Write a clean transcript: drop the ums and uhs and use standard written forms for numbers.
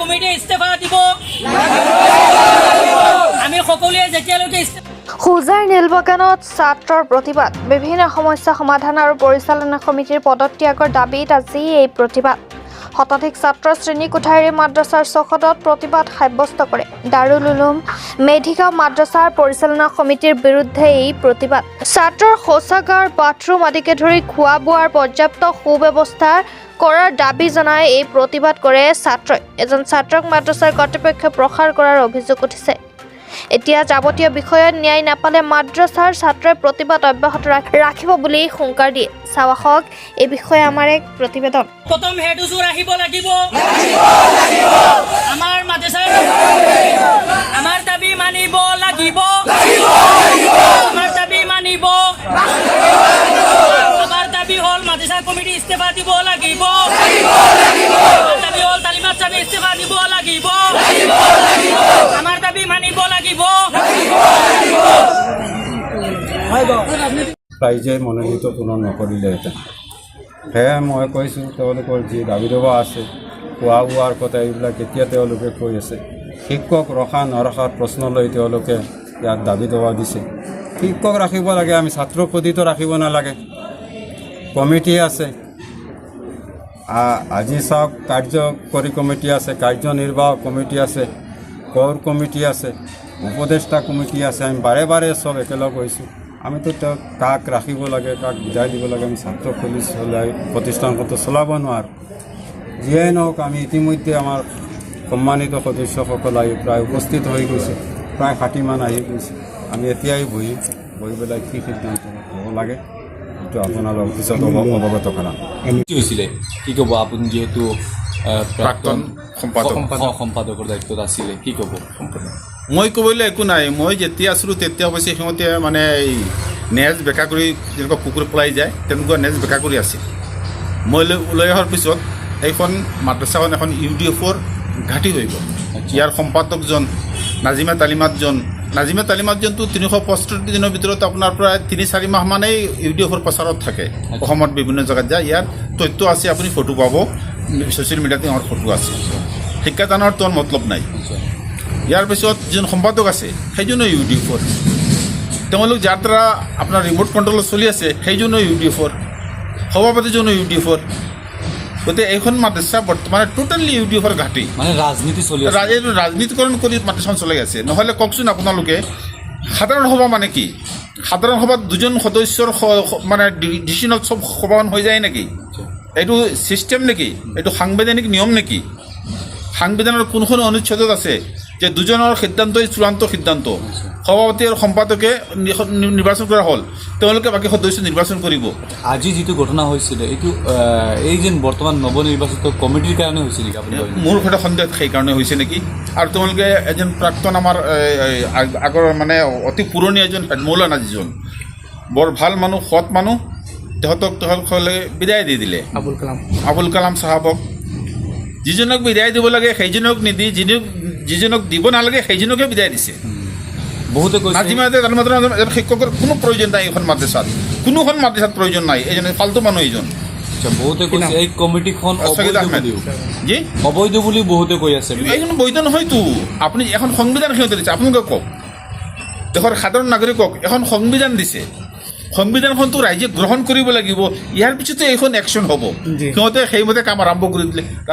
committee ইস্তফা দিব আমি সকলোৱে যেতিয়ালৈকে হোজাৰ নীলবাগানত ছাত্ৰৰ প্ৰতিবাদ বিভিন্ন সমস্যা সমাধান আৰু পৰিচালনা সমিতিৰ পদত্যাগৰ দাবীত আজি এই প্ৰতিবাদ শতাধিক ছাত্ৰ শ্ৰেণী কোঠাৰী মাদ্ৰাছাৰ চৌহদত প্ৰতিবাদ সাব্যস্ত কৰে দাৰুল উলুম মেধিগাঁও মাদ্ৰাছাৰ পৰিচালনা সমিতিৰ বিৰুদ্ধে এই প্ৰতিবাদ ছাত্ৰৰ শৌচাগাৰ বাথৰুম আদিকে ধৰি খোৱা বোৱাৰ পৰ্যাপ্ত সুব্যৱস্থা কৰাৰ দাবী জনাই এই প্ৰতিবাদ কৰে ছাত্ৰই এজন ছাত্ৰক মাদ্ৰাছাৰ কৰ্তৃপক্ষই প্ৰসাৰ কৰাৰ অভিযোগ উঠিছে এতিয়া যাৱতীয় বিষয়ত ন্যায় নাপালে মাদ্ৰাছাৰ ছাত্ৰই প্ৰতিবাদ অব্যাহত ৰাখিব বুলি হুংকাৰ দিয়ে চাৱাহক এই বিষয়ে আমাৰ এক প্ৰতিবেদন প্ৰথম হেডুজুৰ আহিব লাগিব আমাৰ মাদ্ৰাছাৰ আমাৰ দাবী মানিব লাগিব আমাৰ দাবী মানিব আমাৰ দাবী হ'ল মাদ্ৰাছা কমিটি ইস্তফা দিব লাগিব আমাৰ দাবী হ'ল তালিমাত চাবি ইস্তফা দিব লাগিব আমাৰ দাবী মানিব লাগিব ৰাইজে মনোনীত পূৰণ নকৰিলেহেঁতেন সেয়ে মই কৈছোঁ তেওঁলোকৰ যি দাবী দাবা আছে খোৱা বোৱাৰ কথা এইবিলাক এতিয়া তেওঁলোকে কৈ আছে শিক্ষক ৰখা নৰখাৰ প্ৰশ্ন লৈ তেওঁলোকে ইয়াত দাবী দাবা দিছে শিক্ষক ৰাখিব লাগে আমি ছাত্ৰ পদীটো ৰাখিব নালাগে কমিটি আছে আজি চাওক কাৰ্যকৰী কমিটি আছে কাৰ্যনিৰ্বাহক কমিটি আছে কৰ কমিটি আছে উপদেষ্টা কমিটি আছে আমি বাৰে বাৰে চব একেলগ হৈছোঁ আমিতো তেওঁক কাক ৰাখিব লাগে কাক বুজাই দিব লাগে আমি ছাত্ৰ পুলিচ চলাই প্ৰতিষ্ঠানটো চলাব নোৱাৰোঁ যিয়ে নহওক আমি ইতিমধ্যে আমাৰ সন্মানিত সদস্যসকল আহি প্ৰায় উপস্থিত হৈ গৈছে প্ৰায় 60মান আহি গৈছে আমি এতিয়াই বহি পেলাই কি সিদ্ধান্ত ল'ব লাগে এইটো আপোনালোকৰ পিছত অৱগত কৰাম কি হৈছিলে কি ক'ব আপুনি যিহেতু প্ৰাক্তন সম্পাদকৰ দায়িত্বত আছিলে কি ক'ব মই ক'বলৈ একো নাই মই যেতিয়া আছিলোঁ তেতিয়া অৱশ্যে সিহঁতে মানে এই নেজ বেকা কৰি যেনেকুৱা কুকুৰ পলাই যায় তেনেকুৱা নেজ বেকা কৰি আছিল মই ওলাই অহাৰ পিছত এইখন মাদ্ৰাছাখন এখন UDF-ৰ ঘাটি হৈ গ'ল ইয়াৰ সম্পাদকজন নাজিমা তালিমাতজনটো 365 দিনৰ ভিতৰত আপোনাৰ প্ৰায় 3-4 মাহমানেই UDF-ৰ প্ৰচাৰত থাকে অসমত বিভিন্ন জেগাত যায় ইয়াৰ তথ্য আছে আপুনি ফটো পাব ছ'চিয়েল মিডিয়াতে আমাৰ ফটো আছে শিক্ষাদানৰ তোৰ মতলব নাই ইয়াৰ পিছত যোন সম্পাদক আছে সেইজনো UDF-ৰ তেওঁলোক যাৰ দ্বাৰা আপোনাৰ ৰিম'ট কণ্ট্ৰলত চলি আছে সেইজনো UDF-ৰ সভাপতিজনো UDF-ৰ গতিকে এইখন মাদ্ৰাছা বৰ্তমানে টোটেলি UDF-ৰ ঘাটি মানে ৰাজনীতি চলি আছে ৰাজনীতিকৰণ কৰি মাদ্ৰাছাখন চলাই আছে নহ'লে কওকচোন আপোনালোকে সাধাৰণ সভা মানে কি সাধাৰণ সভাত দুজন সদস্যৰ মানে ডিচিশ্যনত চব সভাখন হৈ যায় নেকি এইটো ছিষ্টেম নেকি এইটো সাংবিধানিক নিয়ম নেকি সাংবিধানৰ কোনখন অনুচ্ছেদত আছে যে দুজনৰ সিদ্ধান্তই চূড়ান্ত সিদ্ধান্ত সভাপতি আৰু সম্পাদকে নিৰ্বাচন কৰা হ'ল তেওঁলোকে বাকী সদস্য নিৰ্বাচন কৰিব আজি যিটো ঘটনা হৈছিলে এইটো এই যেন বৰ্তমান নৱনিৰ্বাচিত কমিটিৰ কাৰণে হৈছে নেকি আপুনি মোৰ সৈতে সন্দেহ সেইকাৰণে হৈছে নেকি আৰু তেওঁলোকে এজন প্ৰাক্তন আমাৰ আগৰ মানে অতি পুৰণি এজন হেডমৌলানা যিজন বৰ ভাল মানুহ সৎ মানুহ তেওঁলোকে বিদায় দি দিলে আবুল কালাম চাহাবক যিজনক বিদায় দিব লাগে সেইজনক নিদি যিজনক দিব নালাগে সেইজনকে বিদায় দিছে বহুতে কৈছে এজন শিক্ষকৰ কোনো প্ৰয়োজন নাই এইখন মাদ্ৰাছাত কোনোখন মাদ্ৰাছাত প্ৰয়োজন নাই এইজন ফাল্টু মানুহ এইজন বহুতে কৈছে এই কমিটিখন জি অবৈধ বুলি বহুতে কৈ আছে এইখন বৈধ নহয়তো আপুনি এখন সংবিধান সিহঁতে দিছে আপোনালোকে কওক দেশৰ সাধাৰণ নাগৰিকক এখন সংবিধান দিছে সংবিধানখনটো ৰাইজে গ্ৰহণ কৰিব লাগিব ইয়াৰ পিছতে এইখন একশ্যন হ'ব সিহঁতে সেইমতে কাম আৰম্ভ কৰি দিলে